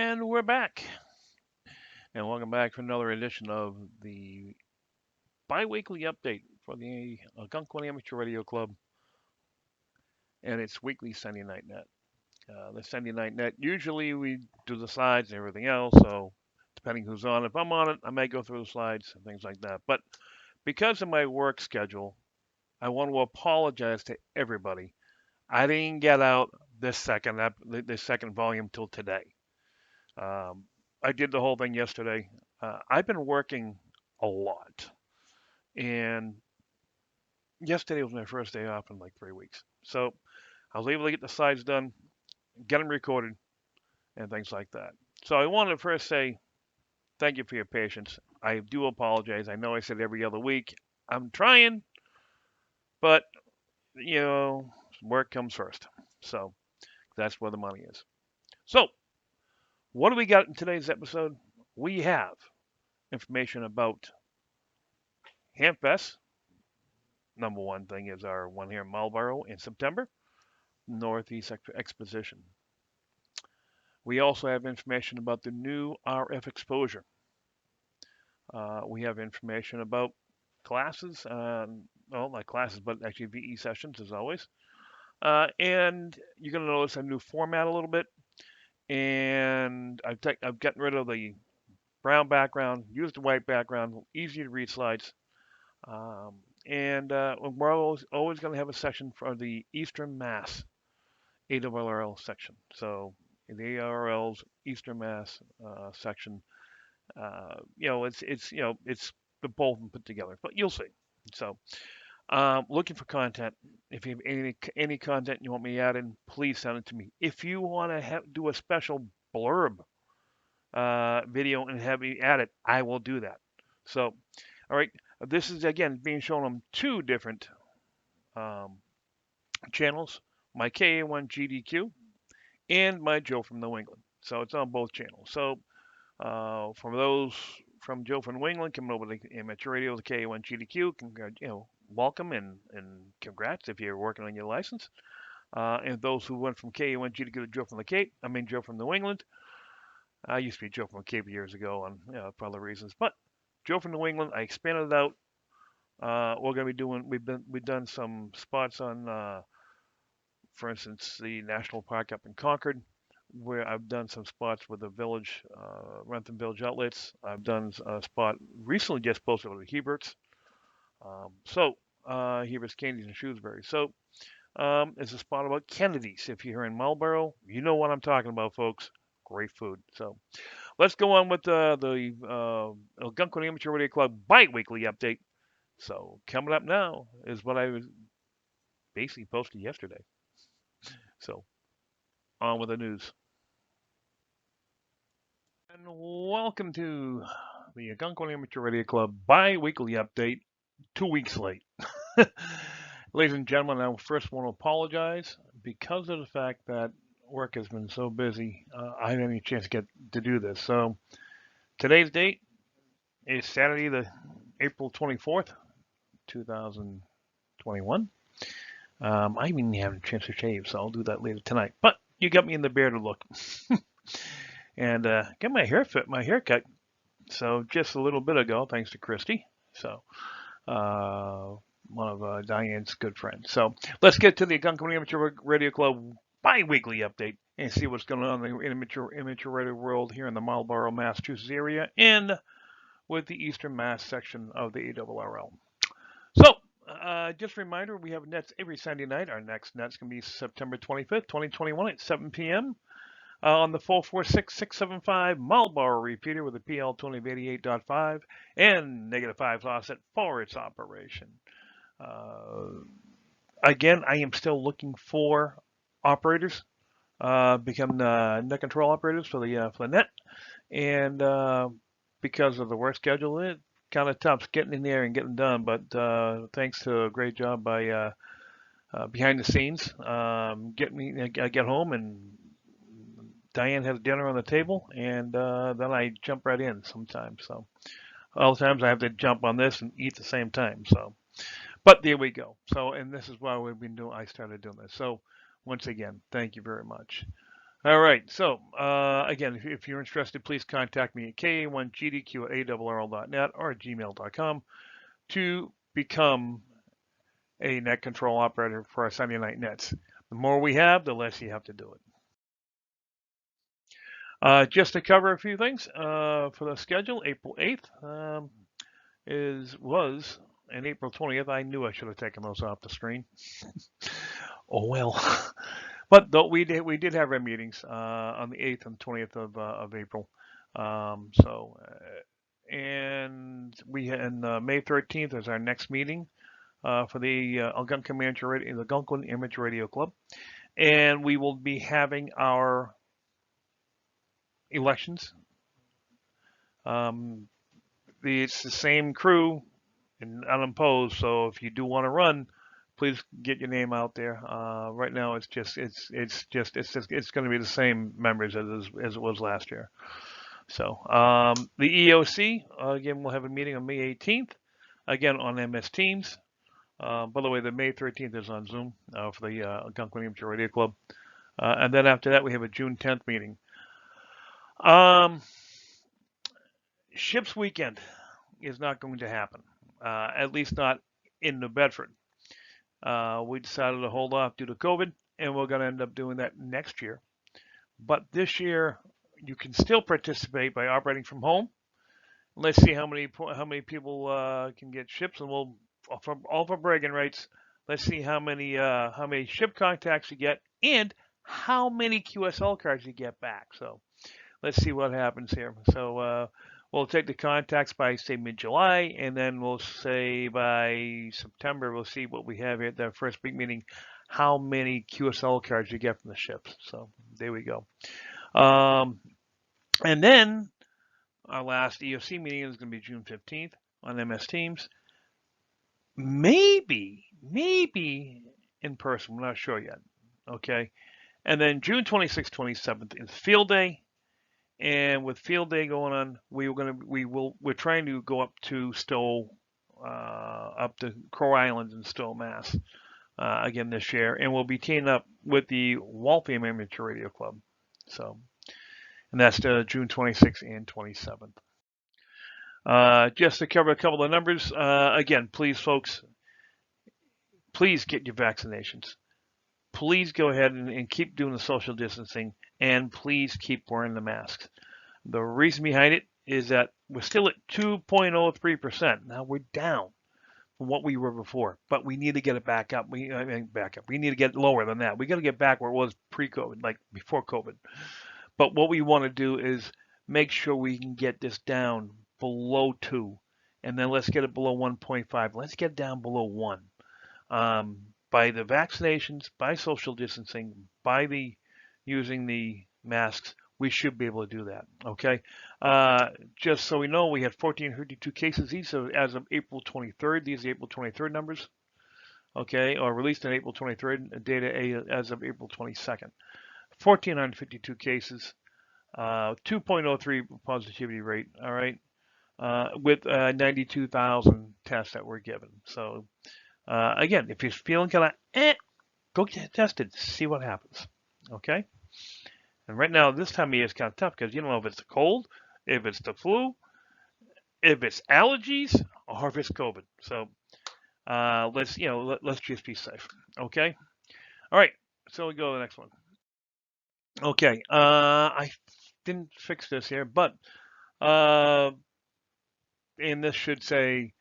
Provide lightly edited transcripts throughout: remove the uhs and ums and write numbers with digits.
And we're back. And welcome back for another edition of the bi-weekly update for the Algonquin Amateur Radio Club and its weekly Sunday Night Net. The Sunday Night Net, usually we do the slides and everything else, so depending who's on, if I'm on it, I may go through the slides and things like that. But because of my work schedule, I want to apologize to everybody. I didn't get out this second volume till today. Um, I did the whole thing yesterday. I've been working a lot, and yesterday was my first day off in like 3 weeks. So I was able to get the slides done, get them recorded, and things like that. So I wanted to first say thank you for your patience. I do apologize. I know I said every other week. I'm trying, but you know, work comes first. So that's where the money is. So what do we got in today's episode? We have information about Hamfests. Number one thing is our one here in Marlboro in September, Northeast Exposition. We also have information about the new RF exposure. We have information about classes, well, not classes, but actually VE sessions as always. And you're going to notice a new format a little bit. And I've gotten rid of the brown background, used the white background, easy to read slides. And we're always going to have a section for the Eastern Mass AARL section. So in the AARL's Eastern Mass section, it's the both of them put together, but you'll see. So looking for content. If you have any content you want me to add in, please send it to me. If you want to do a special blurb video and have me add it, I will do that. So, all right, this is again being shown on two different um, channels: my KA1GDQ and my Joe from New England. So it's on both channels. So for those from Joe from New England coming over to the amateur radio, the KA1GDQ, welcome and congrats if you're working on your license. And those who went from KA1GDQ to Joe from the Cape, Joe from New England. I used to be Joe from the Cape years ago for other reasons, but Joe from New England, I expanded it out. We're going to be doing. We've done some spots on, for instance, the national park up in Concord, where I've done some spots with the village, Rentham Village outlets. I've done a spot recently just posted with Hebert's. Hebert's Candies and Shrewsbury. So it's a spot about Kennedy's. If you're in Marlboro, you know what I'm talking about, folks. Great food. So let's go on with the Algonquin Amateur Radio Club bi-weekly update. So coming up now is what I was basically posted yesterday. So on with the news. And welcome to the Algonquin Amateur Radio Club bi-weekly update, 2 weeks late. Ladies and gentlemen, I first want to apologize because of the fact that work has been so busy. I haven't had any chance to get to do this. So today's date is Saturday, the April 24th, 2021. I even haven't a chance to shave, so I'll do that later tonight. But you got me in the bearded look. And got my hair cut. So just a little bit ago, thanks to Christy. So one of Diane's good friends. So let's get to the Algonquin Amateur Radio Club bi-weekly update and see what's going on in the amateur radio world here in the Marlboro, Massachusetts area and with the Eastern Mass section of the AARL. So just a reminder, we have nets every Sunday night. Our next net's going to be September 25th, 2021 at 7 p.m. On the 446-675 Marlboro repeater with a PL 20 of 88.5 and -5 offset for its operation. Again, I am still looking for operators, become net control operators for the net, and because of the work schedule, it kind of tough getting in there and getting done. But thanks to a great job by behind the scenes, I get home and Diane has dinner on the table, and then I jump right in sometimes. So all the times I have to jump on this and eat at the same time. So, but there we go. So, and this is why I started doing this. So once again, thank you very much. All right. So again, if you're interested, please contact me at ka1gdq@arrl.net or gmail.com to become a net control operator for our Sunday night nets. The more we have, the less you have to do it. Just to cover a few things for the schedule, April 8th was, and April 20th. I knew I should have taken those off the screen. Oh well. But though we did have our meetings on the 8th and 20th of April. And May 13th is our next meeting for the Algonquin Image Radio Club, and we will be having our elections. It's the same crew and unopposed, so if you do want to run, please get your name out there. Right now, it's going to be the same members as it was last year. So the EOC again, we'll have a meeting on May 18th, again on MS Teams. By the way, the May 13th is on Zoom for the Algonquin Amateur Radio Club, and then after that we have a June 10th meeting. Ships Weekend is not going to happen, at least not in New Bedford. We decided to hold off due to COVID, and we're going to end up doing that next year. But this year, you can still participate by operating from home. Let's see how many people can get ships, and we'll all for bragging rights. Let's see how many ship contacts you get, and how many QSL cards you get back. So let's see what happens here. So we'll take the contacts by, say, mid-July, and then we'll say by September, we'll see what we have here at the first big meeting, how many QSL cards you get from the ships. So there we go. And then our last EOC meeting is going to be June 15th on MS Teams. Maybe in person. We're not sure yet. Okay. And then June 26th, 27th is Field Day. And with Field Day going on, we're trying to go up to Stowe, up to Crow Island in Stowe, Mass. Again this year, and we'll be teaming up with the Waltham Amateur Radio Club. So, and that's June 26th and 27th. Just to cover a couple of numbers, again, please, folks, please get your vaccinations. Please go ahead and keep doing the social distancing, and please keep wearing the masks. The reason behind it is that we're still at 2.03%. Now we're down from what we were before, but we need to get it back up. We need to get lower than that. We got to get back where it was pre-COVID, like before COVID. But what we want to do is make sure we can get this down below 2, and then let's get it below 1.5. Let's get it down below 1. By the vaccinations, by social distancing, by using the masks, we should be able to do that. Okay. Just so we know, we had 1,452 cases each as of April 23rd. These are April 23rd numbers. Okay, or released on April 23rd. Data as of April 22nd. 1,452 cases. 2.03 positivity rate. All right. With 92,000 tests that were given. So again, if you're feeling kind of go get tested, see what happens. Okay. And right now, this time of year is kind of tough because you don't know if it's the cold, if it's the flu, if it's allergies, or if it's COVID. So let's just be safe. Okay. All right. So we go to the next one. Okay. I didn't fix this here, but and this should say,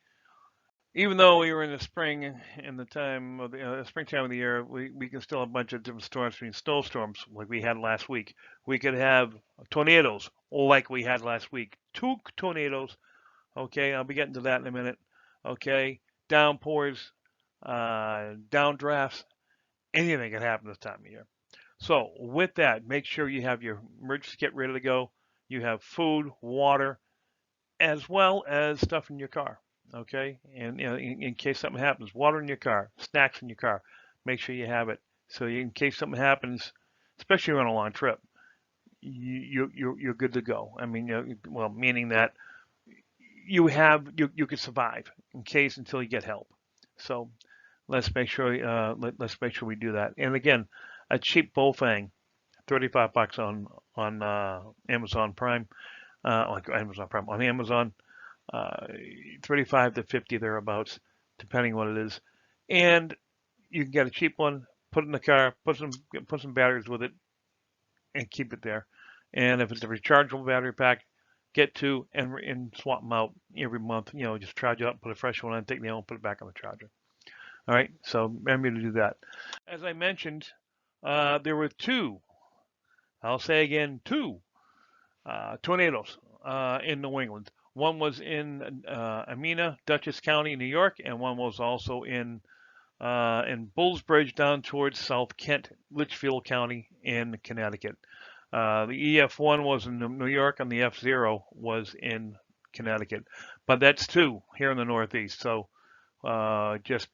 even though we were in the spring, in the time of the springtime of the year, we can still have a bunch of different storms between snowstorms like we had last week. We could have tornadoes like we had last week. 2 tornadoes. Okay, I'll be getting to that in a minute. Okay, downpours, downdrafts, anything can happen this time of year. So with that, make sure you have your emergency kit ready to go. You have food, water, as well as stuff in your car. Okay, and in case something happens, water in your car, snacks in your car, make sure you have it. So in case something happens, especially on a long trip, you're good to go. I mean, well, meaning that you could survive until you get help. So let's make sure we do that. And again, a cheap Bofang $35 on Amazon Prime, like Amazon Prime on Amazon, uh, 35 to 50 thereabouts, depending what it is, and you can get a cheap one, put it in the car, put some batteries with it, and keep it there. And if it's a rechargeable battery pack, get two and swap them out every month. You know, just charge up, put a fresh one on, take the other one, put it back on the charger. All right, so remember to do that. As I mentioned, there were two, I'll say again, two tornadoes in New England. One was in Amina, Dutchess County, New York, and one was also in Bullsbridge down towards South Kent, Litchfield County in Connecticut. The EF1 was in New York and the F0 was in Connecticut. But that's two here in the Northeast. So just,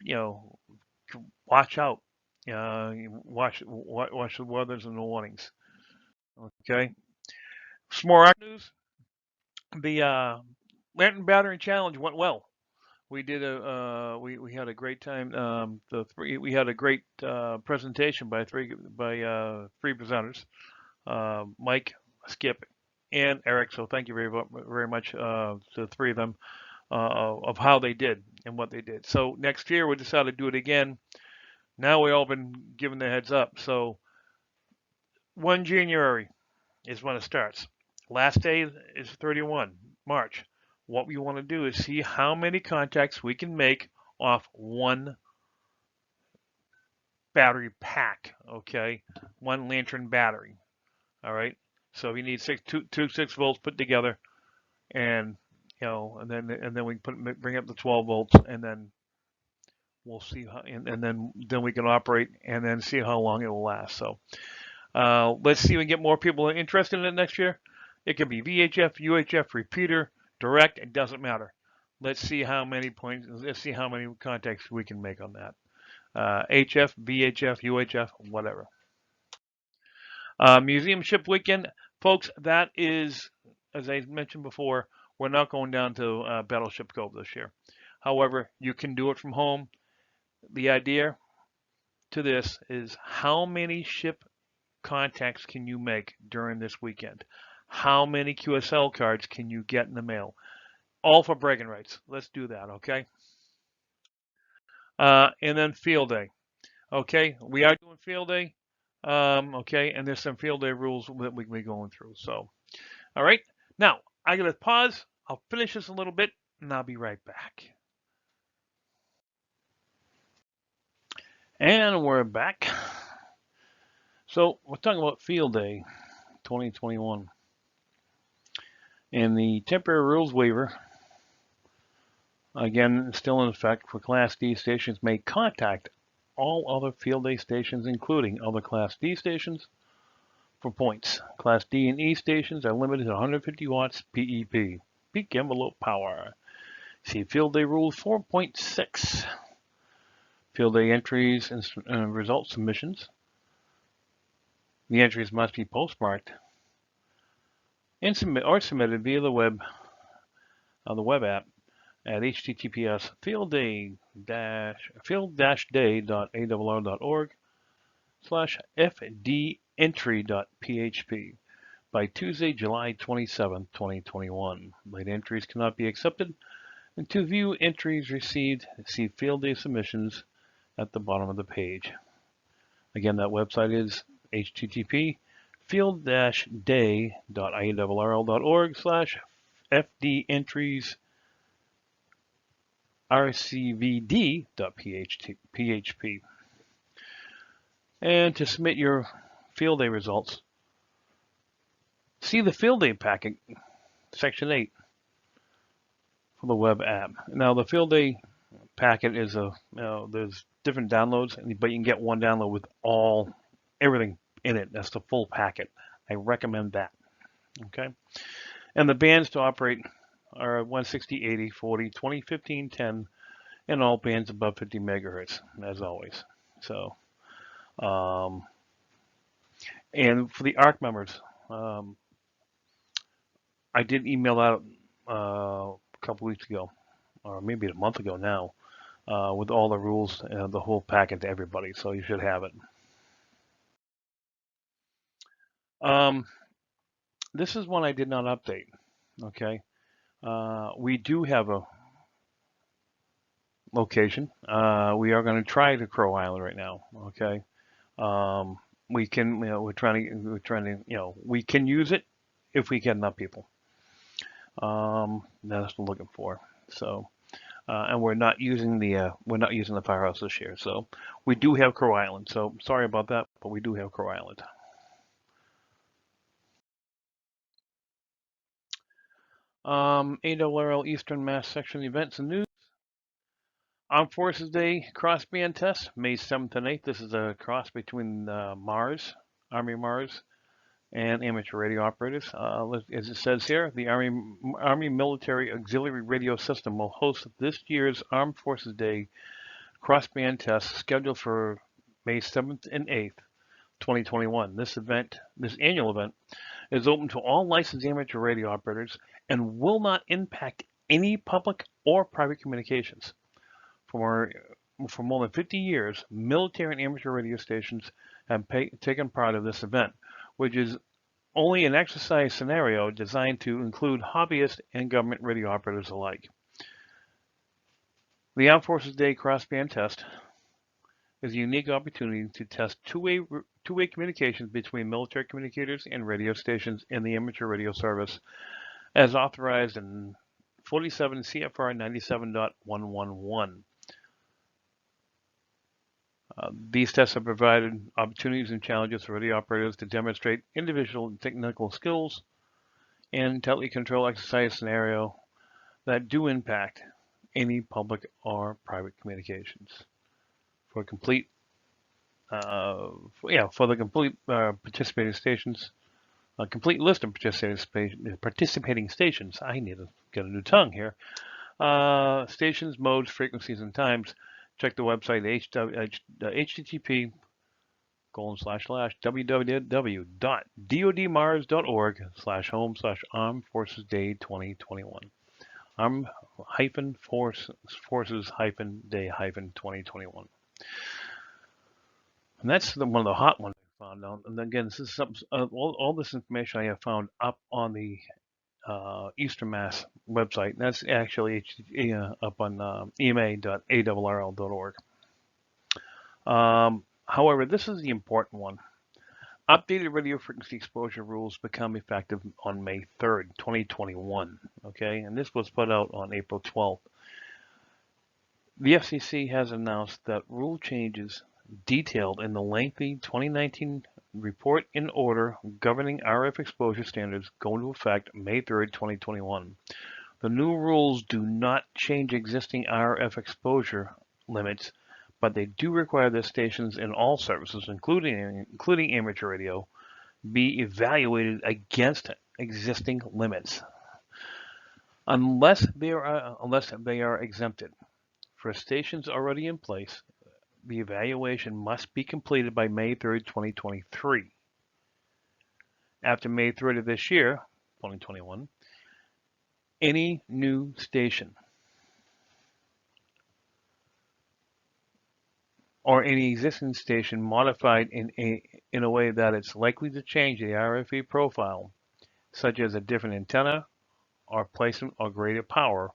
watch out. Watch the weathers and the warnings. Okay. Some more news. The Lantern Battering Challenge went well. We did we had a great time. We had a great presentation by three presenters, Mike, Skip, and Eric. So thank you very much to the three of them of how they did and what they did. So next year we decided to do it again. Now we all been given the heads up. So 1 January is when it starts. Last day is 31 March. What we want to do is see how many contacts we can make off one battery pack, okay? One lantern battery, all right? So we need 6 volts put together, and and then we bring up the 12 volts, and then we'll see how, and then we can operate, and then see how long it will last. So let's see if we can get more people interested in it next year. It could be VHF, UHF, repeater, direct. It doesn't matter. Let's see how many points. Let's see how many contacts we can make on that. HF, VHF, UHF, whatever. Museum Ship Weekend, folks. That is, as I mentioned before, we're not going down to Battleship Cove this year. However, you can do it from home. The idea to this is how many ship contacts can you make during this weekend? How many QSL cards can you get in the mail? All for bragging rights. Let's do that, okay? And then field day. Okay, we are doing field day. Okay, and there's some field day rules that we'll be going through. So, all right. Now, I got to pause. I'll finish this a little bit, and I'll be right back. And we're back. So, we're talking about field day 2021. And the temporary rules waiver, again, still in effect for Class D stations, may contact all other field day stations, including other Class D stations, for points. Class D and E stations are limited to 150 watts PEP, peak envelope power. See Field Day Rules 4.6. Field Day entries and result submissions. The entries must be postmarked and submitted via the web app at https field-day.awr.org/fdentry.php by Tuesday, July 27, 2021. Late entries cannot be accepted. And to view entries received, see Field Day Submissions at the bottom of the page. Again, that website is http field-day.awrl.org/fdentries rcvd.php. And to submit your field day results, see the field day packet, section 8, for the web app. Now, the field day packet is there's different downloads, but you can get one download with everything in it. That's the full packet. I recommend that. Okay. And the bands to operate are 160, 80, 40, 20, 15, 10, and all bands above 50 megahertz, as always. So, and for the AARC members, I did email out a couple weeks ago, or maybe a month ago now, with all the rules and the whole packet to everybody. So you should have it. Um, this is one I did not update. Okay. We do have a location. We are going to try the Crow Island right now. Okay. Um, we can, we're trying to, we can use it if we get enough people. That's what we're looking for. So, and we're not using the firehouse this year. So we do have Crow Island. So sorry about that, but we do have Crow Island. ARRL Eastern Mass Section events and news. Armed Forces Day crossband test, May 7th and 8th. This is a cross between Mars, Army Mars, and amateur radio operators. As it says here, the Army Military Auxiliary Radio System will host this year's Armed Forces Day crossband test scheduled for May 7th and 8th, 2021. This annual event, is open to all licensed amateur radio operators and will not impact any public or private communications. For more than 50 years, military and amateur radio stations have taken part of this event, which is only an exercise scenario designed to include hobbyists and government radio operators alike. The Armed Forces Day crossband test is a unique opportunity to test two-way communications between military communicators and radio stations in the amateur radio service, as authorized in 47 CFR 97.111. These tests have provided opportunities and challenges for radio operators to demonstrate individual and technical skills and tightly control exercise scenario that do impact any public or private communications. For complete, for the complete participating stations, a complete list of participating stations. I need to get a new tongue here. Stations, modes, frequencies, and times. Check the website http://www.dodmars.org/home/Armed Forces Day 2021. Forces-Day-2021. And that's one of the hot ones I found out. And again, this is all this information I have found up on the Eastern Mass website. That's actually up on ema.aarl.org. However, this is the important one. Updated radio frequency exposure rules become effective on May 3rd, 2021. Okay, and this was put out on April 12th. The FCC has announced that rule changes detailed in the lengthy 2019 report in order governing RF exposure standards go into effect May 3rd, 2021. The new rules do not change existing RF exposure limits, but they do require that stations in all services, including amateur radio, be evaluated against existing limits, unless they are exempted. For stations already in place, the evaluation must be completed by May 3rd, 2023. After May 3rd of this year, 2021, any new station or any existing station modified in a way that it's likely to change the RFE profile, such as a different antenna or placement or greater power,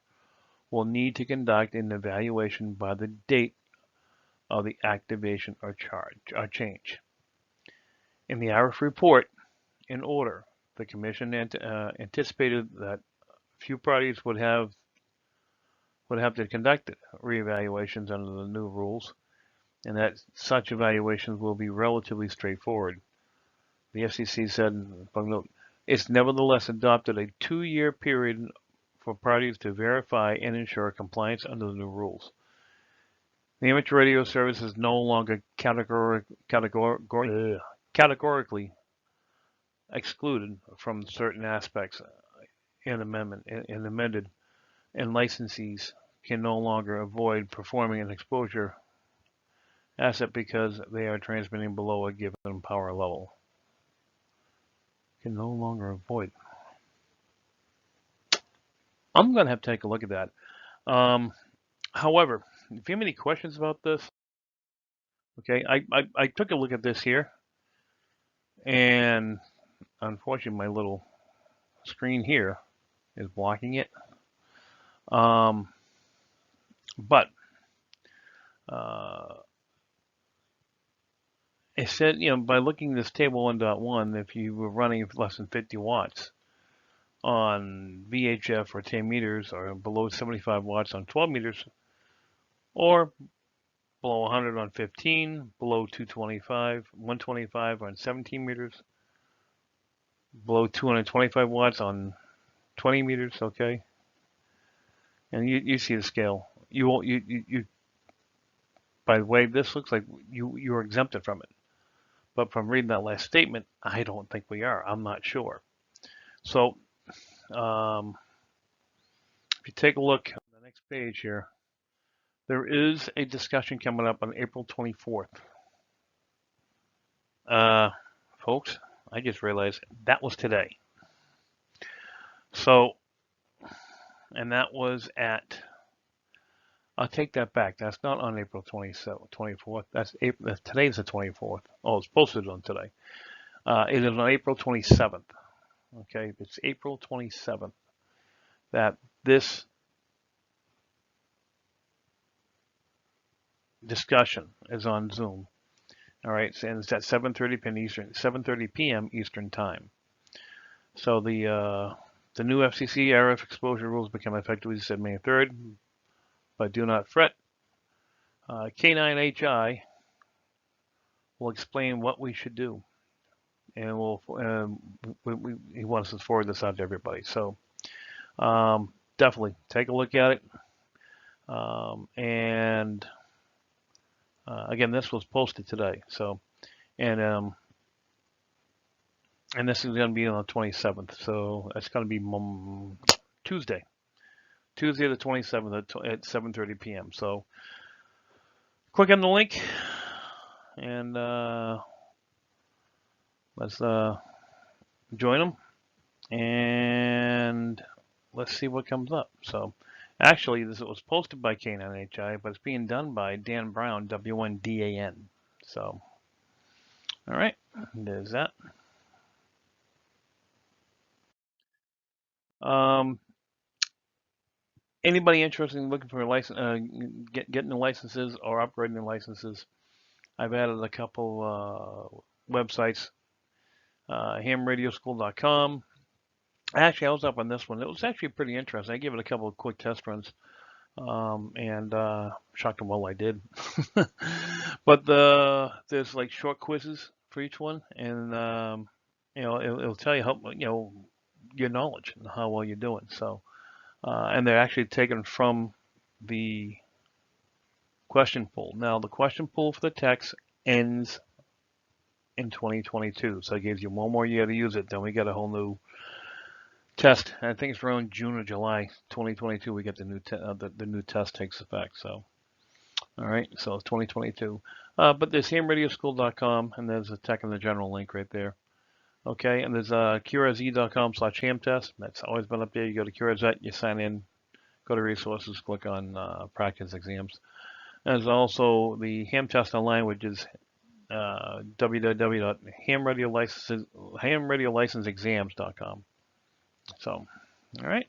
will need to conduct an evaluation by the date of the activation or change. In the RF report, in order, the Commission anticipated that few parties would have to conduct reevaluations under the new rules, and that such evaluations will be relatively straightforward. The FCC said, it's nevertheless adopted a 2-year period for parties to verify and ensure compliance under the new rules. The amateur radio service is no longer categorically excluded from certain aspects and amended, and licensees can no longer avoid performing an exposure asset because they are transmitting below a given power level. Can no longer avoid. I'm going to have to take a look at that. However, if you have any questions about this, okay, I took a look at this here, and unfortunately, my little screen here is blocking it. But it said, by looking at this table 1.1, if you were running less than 50 watts on VHF or 10 meters, or below 75 watts on 12 meters, or below 100 on 15, below 125 on 17 meters, below 225 watts on 20 meters, okay? And you see the scale. You by the way, this looks like you're exempted from it. But from reading that last statement, I don't think we are. I'm not sure. So if you take a look at the next page here, there is a discussion coming up on April 24th. Folks, I just realized that was today. So, and that was at, I'll take that back. That's not on April 24th. Today's the 24th. Oh, it's posted on today. It is on April 27th. Okay, it's April 27th that this discussion is on Zoom. All right, and it's at 7:30 p.m. Eastern Time. So the new FCC RF exposure rules become effective, as said, May 3rd. But do not fret. K9HI will explain what we should do, and he wants us to forward this out to everybody. So definitely take a look at it. And again, this was posted today. So and this is going to be on the 27th. So it's going to be Tuesday the 27th at 7:30 p.m. So click on the link and let's join them, and let's see what comes up. So actually, this was posted by K9HI, but it's being done by Dan Brown, WNDAN. So all right, there's that. Anybody interested in looking for a license, getting the licenses or upgrading the licenses? I've added a couple websites, hamradioschool.com. Actually, I was up on this one. It was actually pretty interesting. I gave it a couple of quick test runs, and shocked them all I did. But there's like short quizzes for each one, and it'll tell you how your knowledge and how well you're doing. So, and they're actually taken from the question pool. Now, the question pool for the text ends in 2022, so it gives you one more year to use it. Then we get a whole new test. And I think it's around June or July 2022 we get the new test takes effect. So, all right, so it's 2022. But there's hamradioschool.com, and there's a tech in the general link right there. Okay, and there's qrz.com/hamtest. That's always been up there. You go to QRZ, you sign in, go to resources, click on practice exams. And there's also the Hamtest Online, which is www.hamradiolicenseexams.com. So, all right.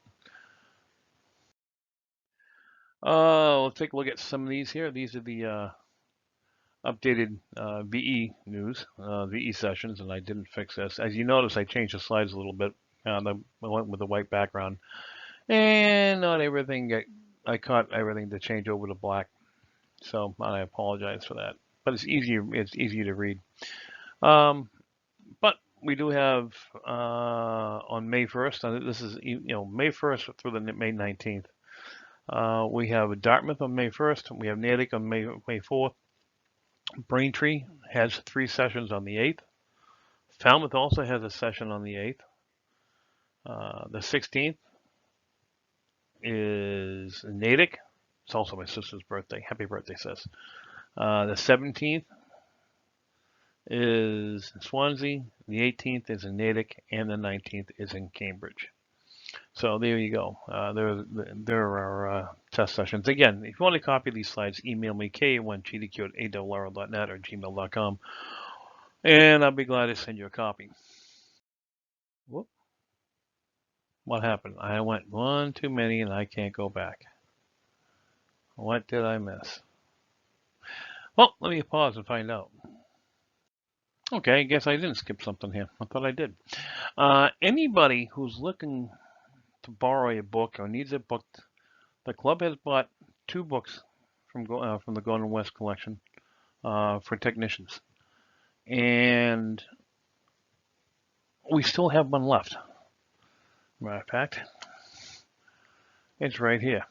Let's take a look at some of these here. These are the updated VE news, VE sessions, and I didn't fix this. As you notice, I changed the slides a little bit. I went with the white background, and not everything. I caught everything to change over to black, so I apologize for that. But it's easier. It's easier to read. But we do have on May 1st. This is May 1st through the May 19th. We have Dartmouth on May 1st. We have Natick on May 4th. Braintree has 3 sessions on the 8th. Falmouth also has a session on the 8th. The 16th is Natick. It's also my sister's birthday. Happy birthday, sis. The 17th is in Swansea. The 18th is in Natick, and the 19th is in Cambridge. So there you go. There are test sessions. Again, if you want to copy these slides, email me k1gdq@awr.net or gmail.com, and I'll be glad to send you a copy. Whoop. What happened? I went one too many and I can't go back. What did I miss? Well, let me pause and find out. Okay, I guess I didn't skip something here. I thought I did. Anybody who's looking to borrow a book or needs it booked, the club has bought 2 books from the Golden West collection for technicians, and we still have one left. Matter of fact, it's right here.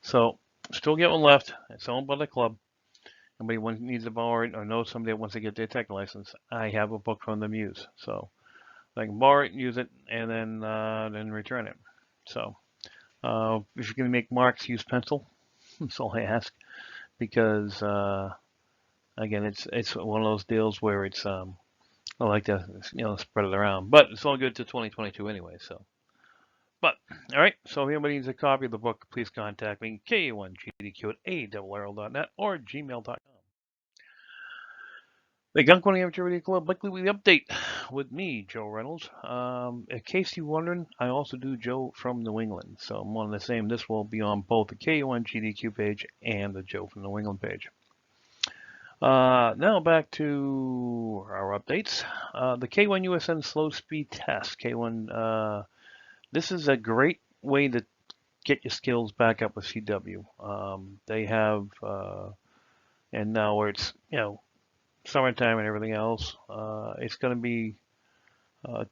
So, still get one left. It's owned by the club. Anybody needs to borrow it or knows somebody that wants to get their tech license, I have a book from them used. So I can borrow it, use it, and then return it. So if you're going to make marks, use pencil. That's all I ask, because again, it's one of those deals where it's I like to spread it around, but it's all good to 2022 anyway. So. But, all right, so if anybody needs a copy of the book, please contact me, KA1GDQ@AARL.net or gmail.com. The Gunquan Amateur Radio Club Weekly Update with me, Joe Reynolds. In case you're wondering, I also do Joe from New England, so I'm one and the same. This will be on both the KA1GDQ page and the Joe from New England page. Now back to our updates. The K1 USN Slow Speed Test. K1... This is a great way to get your skills back up with CW. They have, and now where it's, summertime and everything else, it's going to be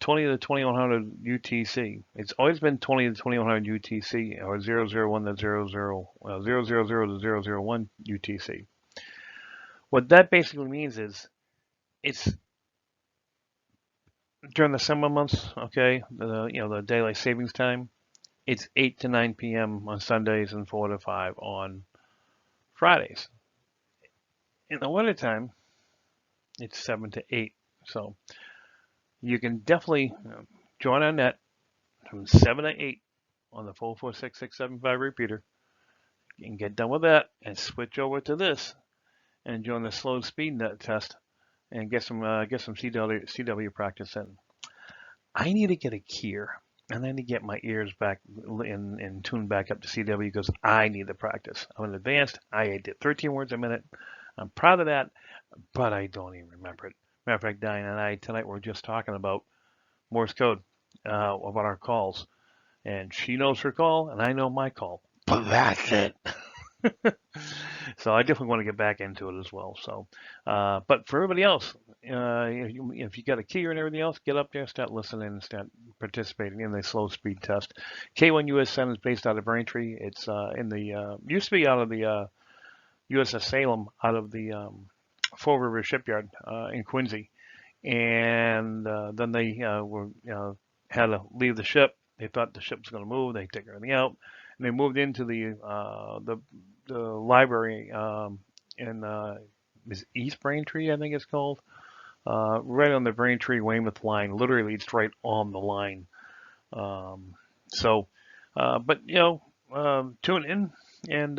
20 to 2100 UTC. It's always been 20 to 2100 UTC, or 001 to 000 to 001 UTC. What that basically means is it's during the summer months, okay, the daylight savings time. It's 8 to 9 p.m. on Sundays and 4 to 5 on Fridays. In the wintertime, it's 7 to 8. So you can definitely join our net from 7 to 8 on the 446-675 repeater. You can get done with that and switch over to this and join the slow speed net test and get some CW practice in. I need to get a Kier. And then to get my ears back and tuned back up to CW because I need the practice. I'm an advanced. I did 13 words a minute. I'm proud of that, but I don't even remember it. Matter of fact, Diane and I tonight were just talking about Morse code, about our calls. And she knows her call, and I know my call. But that's it. So I definitely want to get back into it as well. So, but for everybody else, if you got a key and everything else, get up there, start listening, and start participating in the slow speed test. K1 USN is based out of Braintree. It's in the used to be out of the USS Salem, out of the Fall River Shipyard in Quincy, and then they had to leave the ship. They thought the ship was going to move. They took everything out, and they moved into the library in East Braintree, I think it's called, right on the Braintree Weymouth line. Literally, it's right on the line. But tune in, and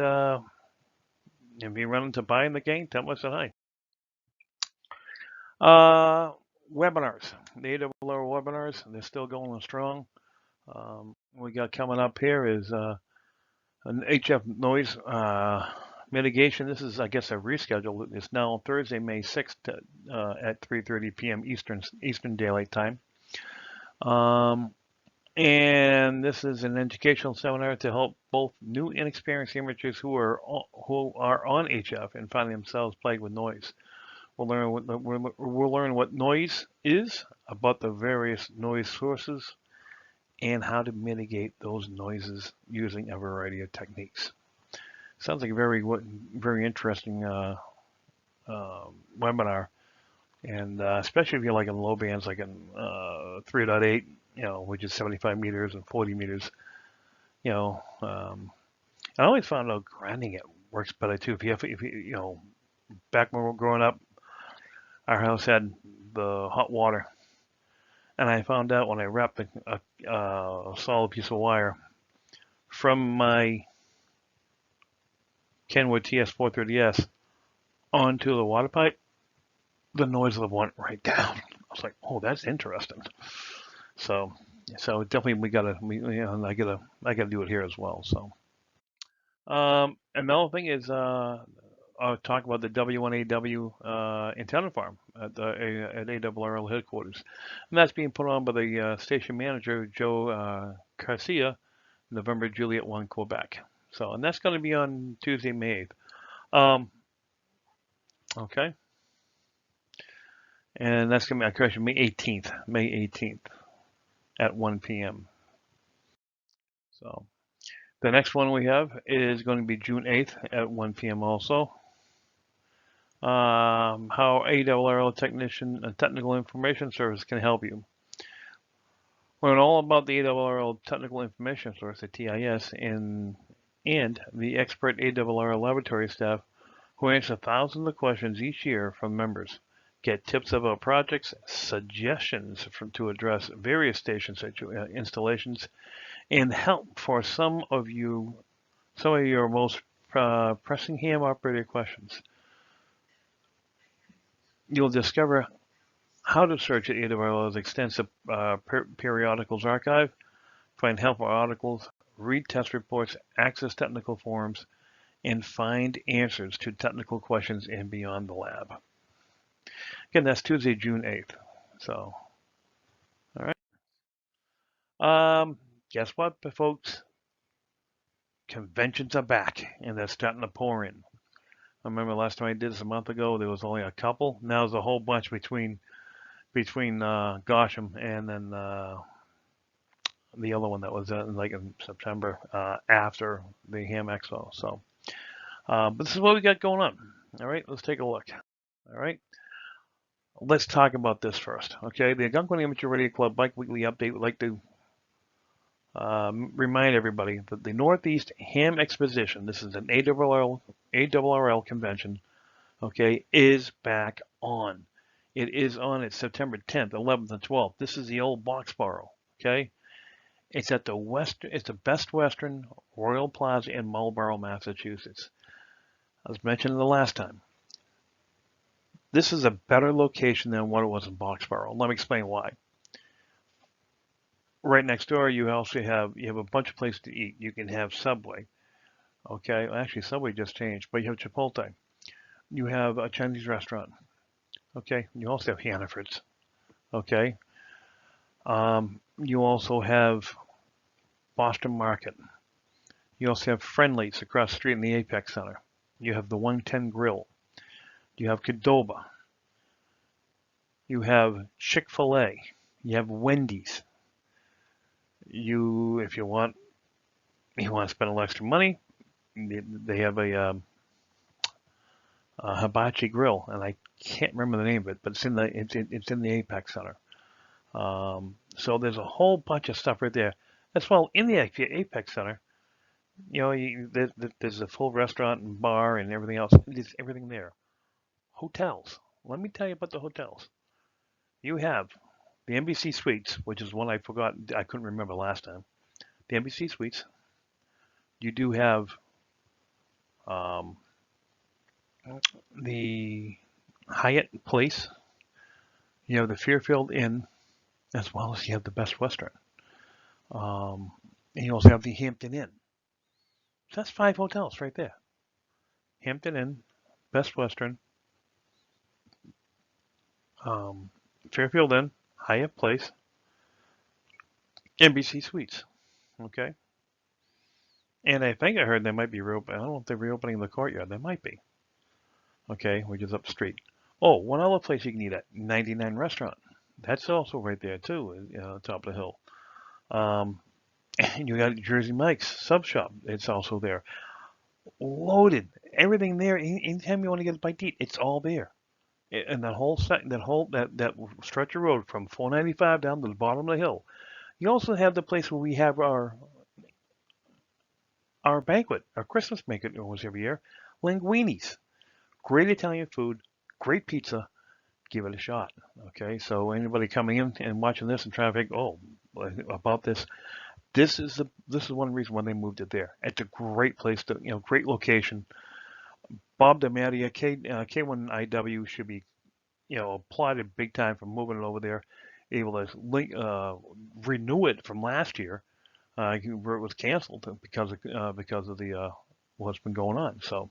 if you run into buying the game, tell us hi. Webinars, the AAR webinars, they're still going strong. We got coming up here is an HF noise mitigation. This is, I guess, a reschedule. It's now Thursday, May 6th at 3:30 p.m. Eastern Daylight Time. And this is an educational seminar to help both new and experienced amateurs who are on HF and find themselves plagued with noise. We'll learn what noise is, about the various noise sources, and how to mitigate those noises using a variety of techniques. Sounds like a very interesting webinar, and especially if you're like in low bands, like in 3.8, which is 75 meters and 40 meters. I always found out grinding it works better too. If you back when we were growing up, our house had the hot water. And I found out when I wrapped a solid piece of wire from my Kenwood TS430S onto the water pipe, the noise level went right down. was like, oh, that's interesting. So, definitely I gotta do it here as well. So, another thing is, I'll talk about the W1AW antenna farm at AARL headquarters, and that's being put on by the station manager Joe Garcia, November Juliet 1 Quebec. So, and that's going to be on Tuesday, May 8th. Okay, and that's going to be, correction, May 18th at 1 p.m. So. The next one we have is going to be June 8th at 1 p.m. also. How AARL Technical Information Service can help you. Learn all about the AARL Technical Information Service, the TIS, and the expert AARL laboratory staff who answer thousands of questions each year from members. Get tips about projects, suggestions to address various station installations, and help for some of your most pressing ham operator questions. You'll discover how to search at AARL's extensive periodicals archive, find helpful articles, read test reports, access technical forums, and find answers to technical questions and beyond the lab. Again, that's Tuesday, June 8th. So, all right. Guess what, folks? Conventions are back, and they're starting to pour in. I remember last time I did this a month ago, there was only a couple. Now there's a whole bunch between Gosham and then the other one that was like in September after the Ham Expo. So, but this is what we got going on. All right, let's take a look. All right, let's talk about this first. Okay, the Algonquin Amateur Radio Club Bike Weekly Update would like to remind everybody that the Northeast Ham Exposition, this is an ARRL convention, okay, is back on. It is on. It's September 10th, 11th, and 12th. This is the old Boxborough, okay? It's at it's the Best Western Royal Plaza in Marlborough, Massachusetts. As mentioned the last time, this is a better location than what it was in Boxborough. Let me explain why. Right next door, you also have a bunch of places to eat. You can have Subway, okay? Well, actually, Subway just changed, but you have Chipotle. You have a Chinese restaurant, okay? You also have Hannaford's, okay? You also have Boston Market. You also have Friendly's across the street in the Apex Center. You have the 110 Grill. You have Qdoba. You have Chick-fil-A. You have Wendy's. If you want to spend a little extra money, they have a hibachi grill, and I can't remember the name of it, but it's in the Apex Center. So there's a whole bunch of stuff right there. As well, in the Apex Center, there's a full restaurant and bar and everything else. There's everything there. Hotels. Let me tell you about the hotels. You have the NBC Suites, which is one I forgot. I couldn't remember last time. The NBC Suites. You do have the Hyatt Place. You have the Fairfield Inn, as well as you have the Best Western. And you also have the Hampton Inn. So that's 5 hotels right there. Hampton Inn, Best Western, Fairfield Inn, Hyatt Place, NBC Suites. Okay. And I think I heard they might be reopening. I don't know if they're reopening the courtyard. They might be. Okay, which is up the street. Oh, one other place you can eat at, 99 Restaurant. That's also right there too, top of the hill. And you got Jersey Mike's Sub Shop. It's also there. Loaded. Everything there. Anytime you want to get a bite to eat, it's all there. And that stretch of road from 495 down to the bottom of the hill. You also have the place where we have our banquet, our Christmas banquet almost every year. Linguini's. Great Italian food, great pizza. Give it a shot. Okay, so anybody coming in and watching this and trying to think, oh, about this, this is one reason why they moved it there. It's a great place to, great location. Bob DeMattia, K1IW should be applauded big time for moving it over there, able to renew it from last year, where it was canceled because of the what's been going on. So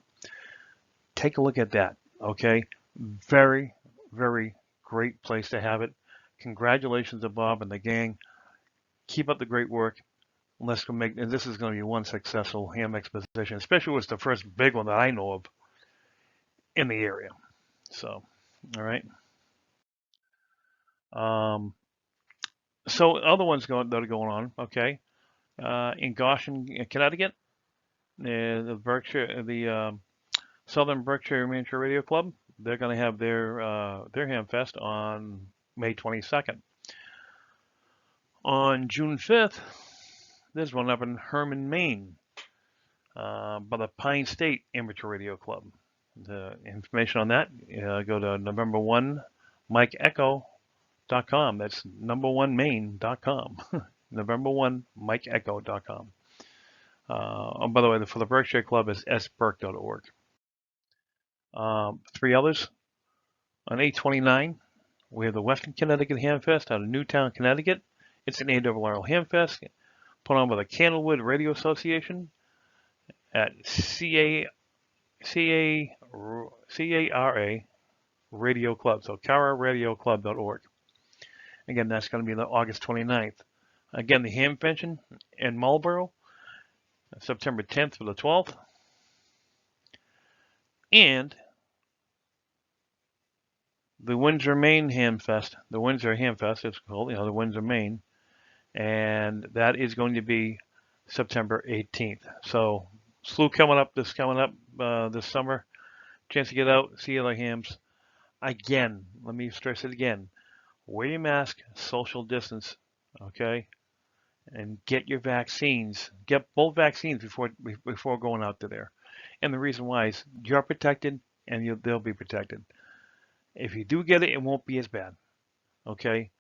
take a look at that. Okay, very, very great place to have it. Congratulations to Bob and the gang. Keep up the great work. Let's go make, and this is going to be one successful ham exposition, especially with the first big one that I know of in the area. So, all right. Um, so other ones that are going on. Okay, in Goshen, Connecticut, the Berkshire, the Southern Berkshire Miniature Radio Club, they're going to have their Hamfest on May 22nd. On June 5th, there's one up in Herman, Maine, by the Pine State Amateur Radio Club. The information on that, go to November1MikeEcho.com. That's number1maine.com. November1MikeEcho.com. Oh, by the way, for the Berkshire Club is sberk.org. Three others. On 8/29, we have the Western Connecticut Hamfest out of Newtown, Connecticut. It's an AARC Hamfest put on by the Candlewood Radio Association at CARA Radio Club. So cararadioclub.org. Again, that's going to be August 29th. Again, the Hamvention in Marlborough, September 10th to the 12th. And the Windsor, Maine Hamfest, the Windsor Hamfest, it's called, the Windsor, Maine, and that is going to be September 18th. So, slew coming up this summer. Chance to get out, see other hams. Again, let me stress it again. Wear your mask, social distance, okay? And get your vaccines. Get both vaccines before going out to there. And the reason why is you're protected and they'll be protected. If you do get it, it won't be as bad. Okay?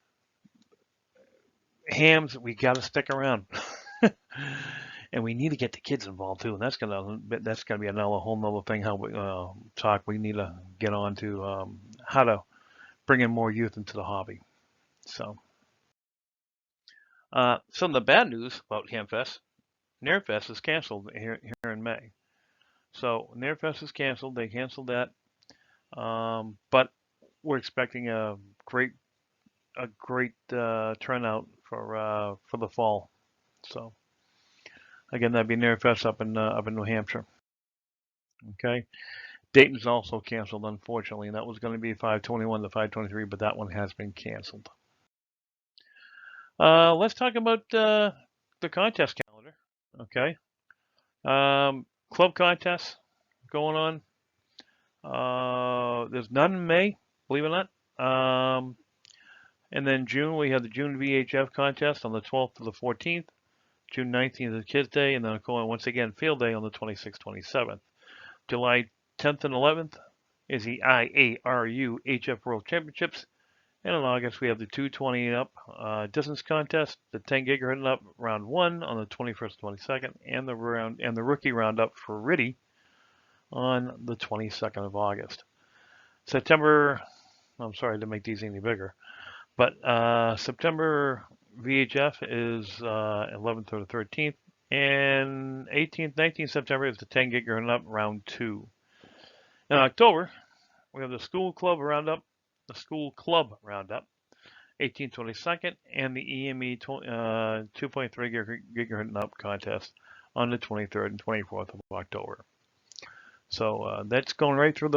Hams, we got to stick around. And we need to get the kids involved too. And that's gonna be another whole nother thing. How we talk. We need to get on to how to bring in more youth into the hobby. So, some of the bad news about Hamfest, Nairfest is canceled here in May. So Nairfest is canceled. They canceled that, but we're expecting a great turnout for the fall. So again, that'd be Nairfest up in New Hampshire. Okay, Dayton's also canceled, unfortunately, and that was going to be 5/21 to 5/23, but that one has been canceled. Let's talk about the contest calendar. Okay, club contests going on. There's none in May, believe it or not. And then June, we have the June VHF contest on the 12th to the 14th. June 19th is Kids Day, and then once again, Field Day on the 26th, 27th. July 10th and 11th is the IARU HF World Championships. And in August, we have the 220 up distance contest, the 10 gigahertz and up round 1 on the 21st, 22nd, and the rookie roundup for RIDI on the 22nd of August. September, I'm sorry to make these any bigger, but September VHF is 11th to the 13th, and 18th, 19th September is the 10 gigahertz and up round 2. In October, we have the School Club Roundup, 18th, 22nd, and the EME 2.3 gigahertz and up contest on the 23rd and 24th of October. So that's going right through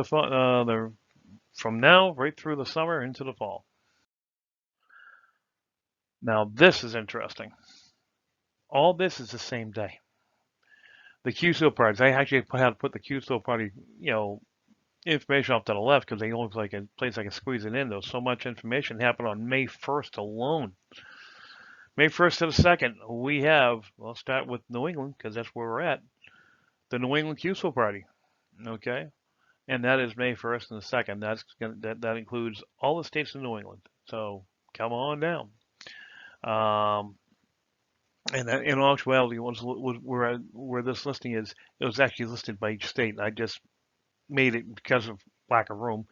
from now right through the summer into the fall. Now this is interesting. All this is the same day. The QSO parties, I actually had to put the QSO party, information off to the left because they look like a place I can squeeze it in. There's so much information happened on May 1st alone. May 1st to the 2nd, we have, we'll start with New England because that's where we're at, the New England QSO party. Okay, and that is May 1st and the 2nd. That includes all the states in New England. So come on down. And that, in actuality, where this listing is, it was actually listed by each state. I just made it because of lack of room.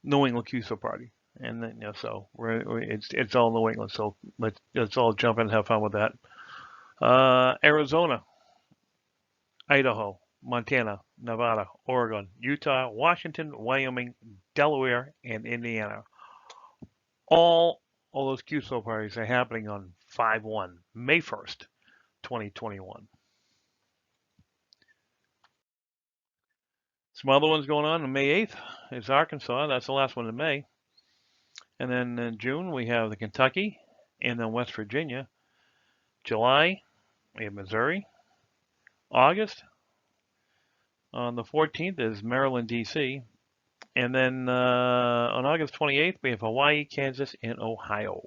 New England QSO party, and then so it's all New England. So let's all jump in and have fun with that. Arizona, Idaho, Montana, Nevada, Oregon, Utah, Washington, Wyoming, Delaware, and Indiana. All those QSO parties are happening on 5/1, May 1st, 2021. Some other ones going on May 8th is Arkansas. That's the last one in May. And then in June, we have the Kentucky and then West Virginia. July, we have Missouri. August, on the 14th, is Maryland, D.C. And then on August 28th, we have Hawaii, Kansas, and Ohio.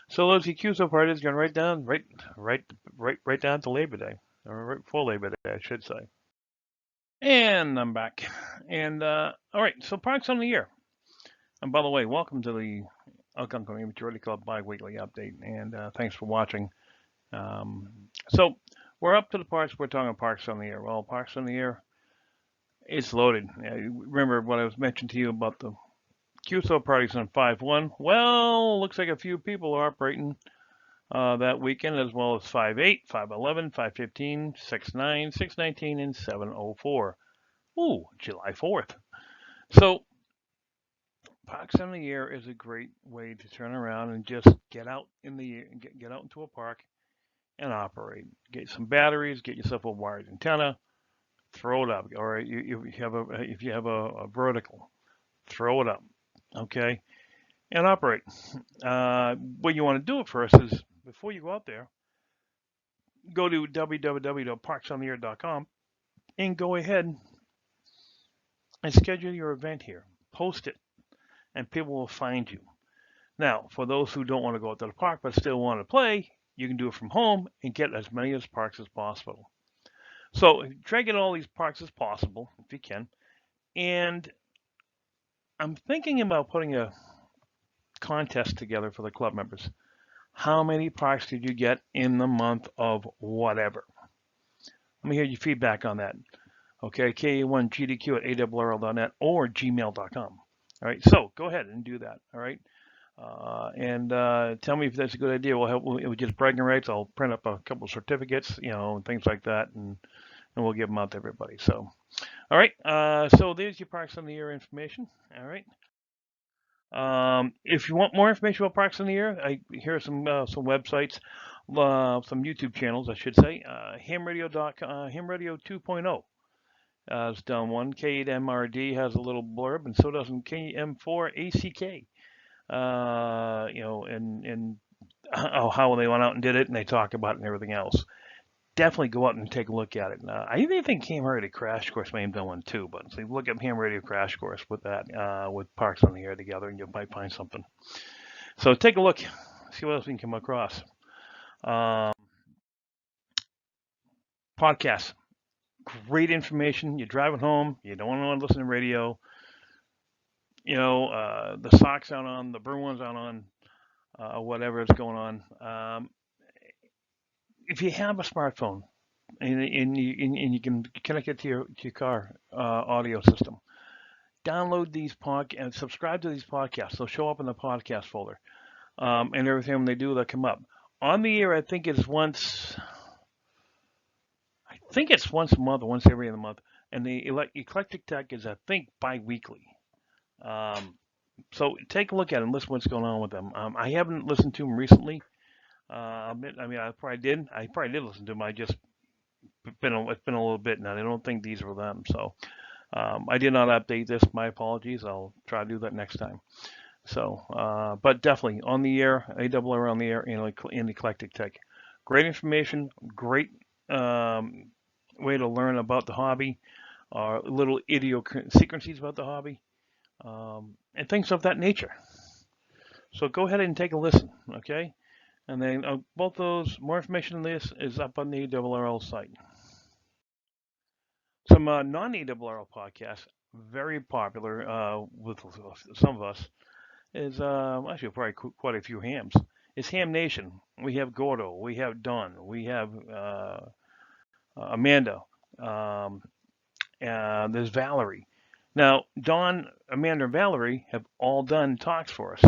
So those QSO parties going right down to Labor Day, or right before Labor Day, I should say. And I'm back. And all right, so parks on the year. And by the way, welcome to the Algonquin Amateur Radio Club bi-weekly update, and thanks for watching. So we're up to the parts we're talking parks on the year. Well, parks on the year, it's loaded. Remember what I was mentioning to you about the QSO parties on 5/1? Well, looks like a few people are operating that weekend, as well as 5/8, 5/11, 5/15, 6/9, 6/19, and 7/04. Ooh, July 4th. So parks on the year is a great way to turn around and just get out get out into a park and operate. Get some batteries, get yourself a wired antenna, throw it up. Or if you have a vertical, throw it up. Okay, and operate. What you want to do at first is before you go out there, go to www.parksontheair.com and go ahead and schedule your event here. Post it, and people will find you. Now, for those who don't want to go out to the park but still want to play, you can do it from home and get as many as parks as possible. So try to get all these parks as possible if you can. And I'm thinking about putting a contest together for the club members. How many parks did you get in the month of whatever? Let me hear your feedback on that. Okay, KA1GDQ at AARL.net or gmail.com. All right, so go ahead and do that. All right. And tell me if that's a good idea. We'll just bragging rights. I'll print up a couple of certificates, and things like that, and we'll give them out to everybody. So, all right. So there's your Parks on the Year information. All right. If you want more information about Parks on the Year, here are some websites, some YouTube channels, I should say. Ham Radio 2.0 has done one. K8MRD has a little blurb, and so does KM4ACK. And how they went out and did it, and they talk about it and everything else. Definitely go out and take a look at it. I even think Ham Radio Crash Course may have done one too, but so look at Ham Radio Crash Course with that, with Parks on the Air together, and you might find something. So take a look, see what else we can come across. Podcasts, great information. You're driving home, you don't want to listen to radio. The Sox aren't on, the Bruins aren't on, whatever is going on. If you have a smartphone and you can connect it to your car audio system, download these podcasts, subscribe to these podcasts. They'll show up in the podcast folder, and everything when they do, they'll come up. On the air, I think it's once a month or once every other month, and the Eclectic Tech is, I think, bi-weekly. So take a look at them, listen to what's going on with them. I haven't listened to them recently. I probably did. I probably did listen to them. It's been a little bit now. I don't think these were them. So I did not update this. My apologies. I'll try to do that next time. So, but definitely on the air, AAR on the air, in Eclectic Tech. Great information. Great way to learn about the hobby. Little idiosyncrasies about the hobby, and things of that nature. So go ahead and take a listen. Okay. And then both those, more information on this is up on the AARL site. Some non-AARL podcasts, very popular with some of us, is actually probably quite a few hams. It's Ham Nation. We have Gordo. We have Don. We have Amanda. There's Valerie. Now, Dawn, Amanda, and Valerie have all done talks for us,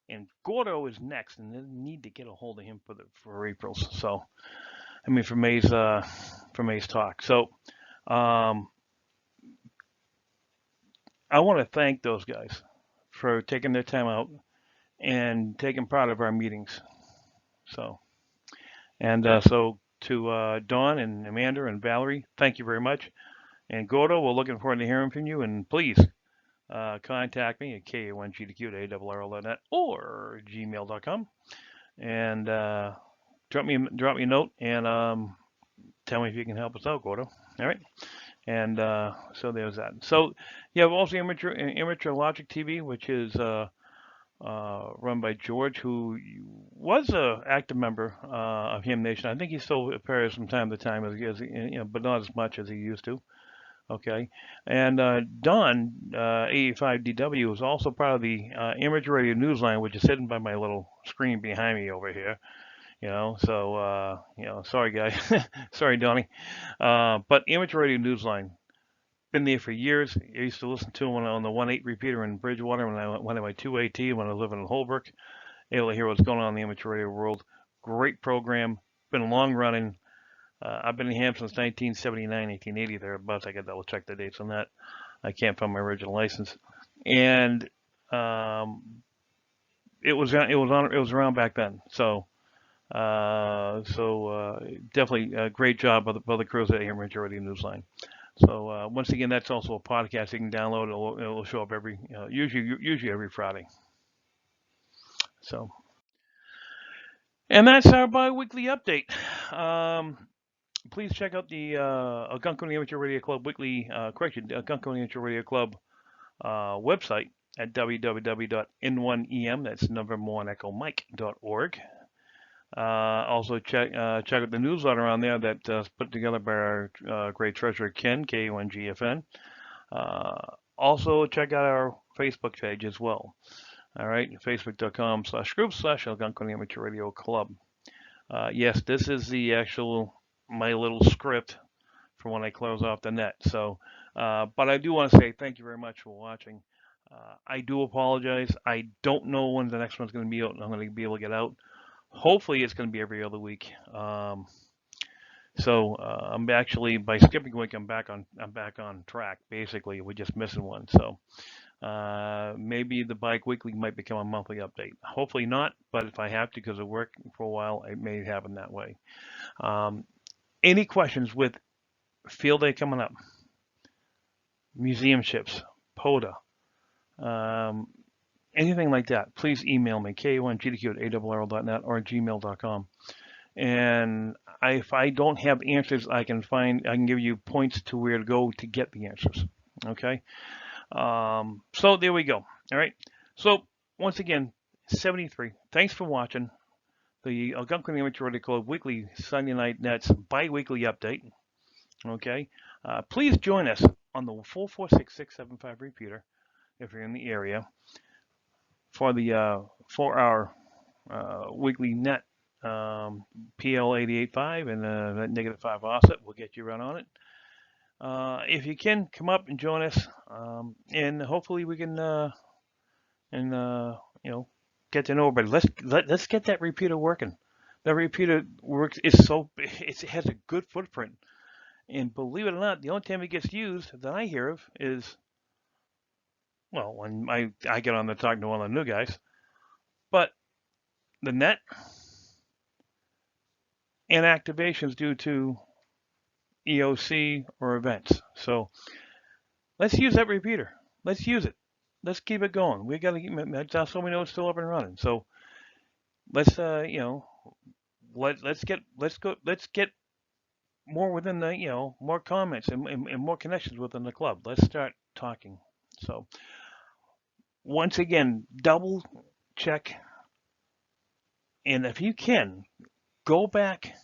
and Gordo is next, and they need to get a hold of him for April's. So, I mean, for May's talk. So, um, I want to thank those guys for taking their time out and taking part of our meetings. So, and so to Dawn and Amanda and Valerie, thank you very much. And Gordo, we're looking forward to hearing from you. And please contact me at KA1GDQ@ARRL.net or gmail.com. And drop me a note and tell me if you can help us out, Gordo. All right. And so there's that. So you have also Amateur Logic TV, which is run by George, who was a active member of Ham Nation. I think he still appears from time to time, but not as much as he used to. Okay, and Don 85DW is also part of the Amateur Radio Newsline, which is sitting by my little screen behind me over here. So sorry guys, sorry Donnie, but Amateur Radio Newsline. Been there for years. I used to listen to him on the 1.8 repeater in Bridgewater when I went to my 2AT when I was living in Holbrook. Able to hear what's going on in the amateur radio world. Great program. Been long running. I've been in ham since 1979, 1880 thereabouts. I got to double check the dates on that. I can't find my original license. And it was around back then. So definitely a great job by the crews at Amateur Radio Newsline. So once again, that's also a podcast you can download. It'll show up usually every Friday. So, and that's our bi-weekly update. Please check out the Algonquin Amateur Radio Club Algonquin Amateur Radio Club website at www.n1em. That's November 1 Echo Mike.org. Also check out the newsletter on there that's put together by our great treasurer Ken, K1GFN. Also check out our Facebook page as well. All right, facebook.com/group/Algonquin Amateur Radio Club. Yes, this is my little script for when I close off the net. So, but I do want to say thank you very much for watching. I do apologize. I don't know when the next one's going to be out and I'm going to be able to get out. Hopefully it's going to be every other week. So I'm actually, by skipping a week, I'm back on track. Basically, we're just missing one. So maybe the Bike Weekly might become a monthly update. Hopefully not, but if I have to because of work for a while, it may happen that way. Any questions with Field Day coming up? Museum ships, POTA, anything like that, please email me, k1gdq@arrl.net or gmail.com. And if I don't have answers, I can give you points to where to go to get the answers. Okay. So there we go. All right. So once again, 73. Thanks for watching the Algonquin Amateur Radio Club weekly Sunday night nets bi-weekly update. Okay. Please join us on the 446-675 repeater if you're in the area for the 4-hour weekly net PL885 and that -5 offset. We'll get you right on it. If you can, come up and join us, and hopefully we can get to know everybody. Let's get that repeater working. That repeater works. It has a good footprint, and believe it or not, the only time it gets used that I hear of is, well, when I get on the talking to one of the new guys. But the net and activations due to EOC or events. So let's use that repeater. Let's use it. Let's keep it going. We got to keep it, so we know it's still up and running. So let's let's get more within the more comments and more connections within the club. Let's start talking. So once again, double check, and if you can, go back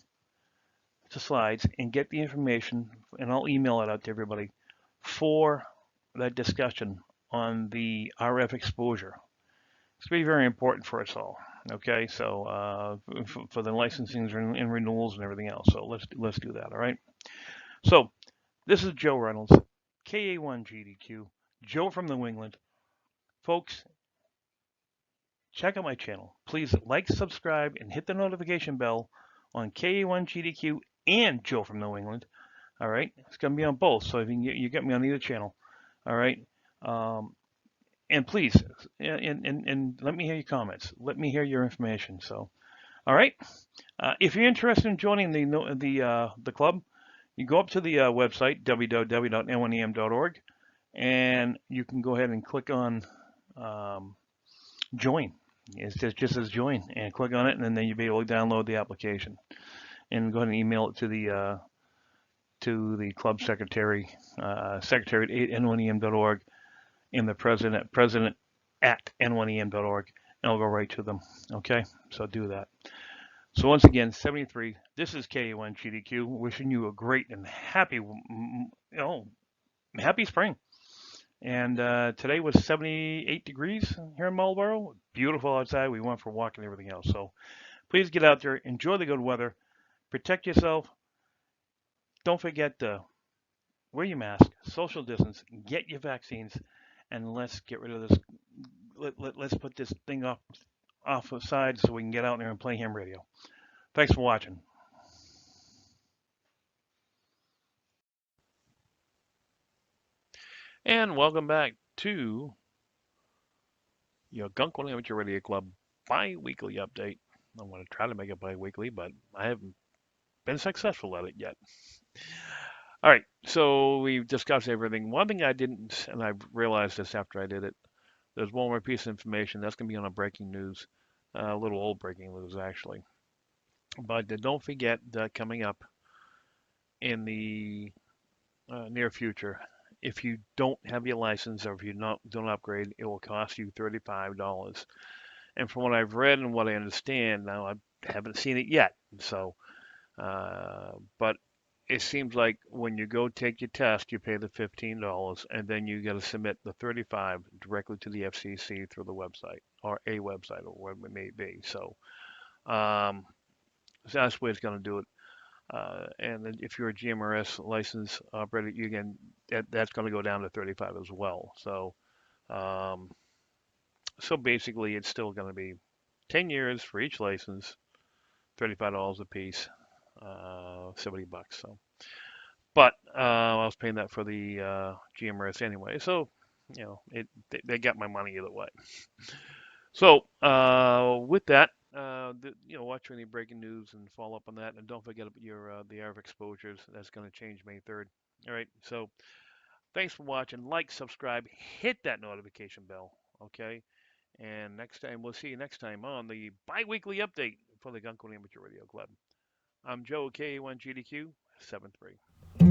to slides and get the information, and I'll email it out to everybody for that discussion on the RF exposure. It's going to be very important for us all. Okay, so for the licensings and renewals and everything else. So let's do that. All right. So this is Joe Reynolds, KA1GDQ, Joe from New England. Folks, check out my channel. Please like, subscribe, and hit the notification bell on KA1GDQ and Joe from New England. All right, it's gonna be on both, so if you get me on either channel. All right, um, and please, and let me hear your comments. Let me hear your information. So, all right, if you're interested in joining the club, you go up to the website www.n1em.org, and you can go ahead and click on um, join. It just says join, and click on it, and then you'll be able to download the application and go ahead and email it to the club secretary, secretary at n1em.org, and the president at n1em.org, and I'll go right to them. Okay, so do that. So once again, 73. This is KA1GDQ, wishing you a great and happy, happy spring. And today was 78 degrees here in Marlboro. Beautiful outside. We went for a walk and everything else. So please get out there, enjoy the good weather, protect yourself. Don't forget to wear your mask, social distance, get your vaccines, and let's get rid of this. Let's put this thing off aside so we can get out there and play ham radio. Thanks for watching. And welcome back to your Gunkwell Amateur Radio Club bi-weekly update. I'm going to try to make it bi-weekly, but I haven't been successful at it yet. All right, so we've discussed everything. One thing I didn't, and I realized this after I did it, there's one more piece of information that's going to be on a breaking news, a little old breaking news actually. But don't forget that coming up in the near future, if you don't have your license or if you don't upgrade, it will cost you $35. And from what I've read and what I understand, now I haven't seen it yet, so but it seems like when you go take your test, you pay the $15, and then you got to submit the 35 directly to the FCC through the website or a website or whatever it may be. Um, so that's the way it's going to do it. And then if you're a GMRS license operator, you can that's going to go down to 35 as well. Um, so basically, it's still going to be 10 years for each license, $35 a piece, $70. So, but I was paying that for the GMRS anyway, so they got my money either way. So with that, watch any breaking news and follow up on that, and don't forget your the hour of exposures. That's going to change May 3rd. All right, so thanks for watching. Like, subscribe, hit that notification bell. Okay, and next time we'll see you next time on the bi-weekly update for the Gunkwell Amateur Radio Club. I'm Joe, KA1GDQ 73.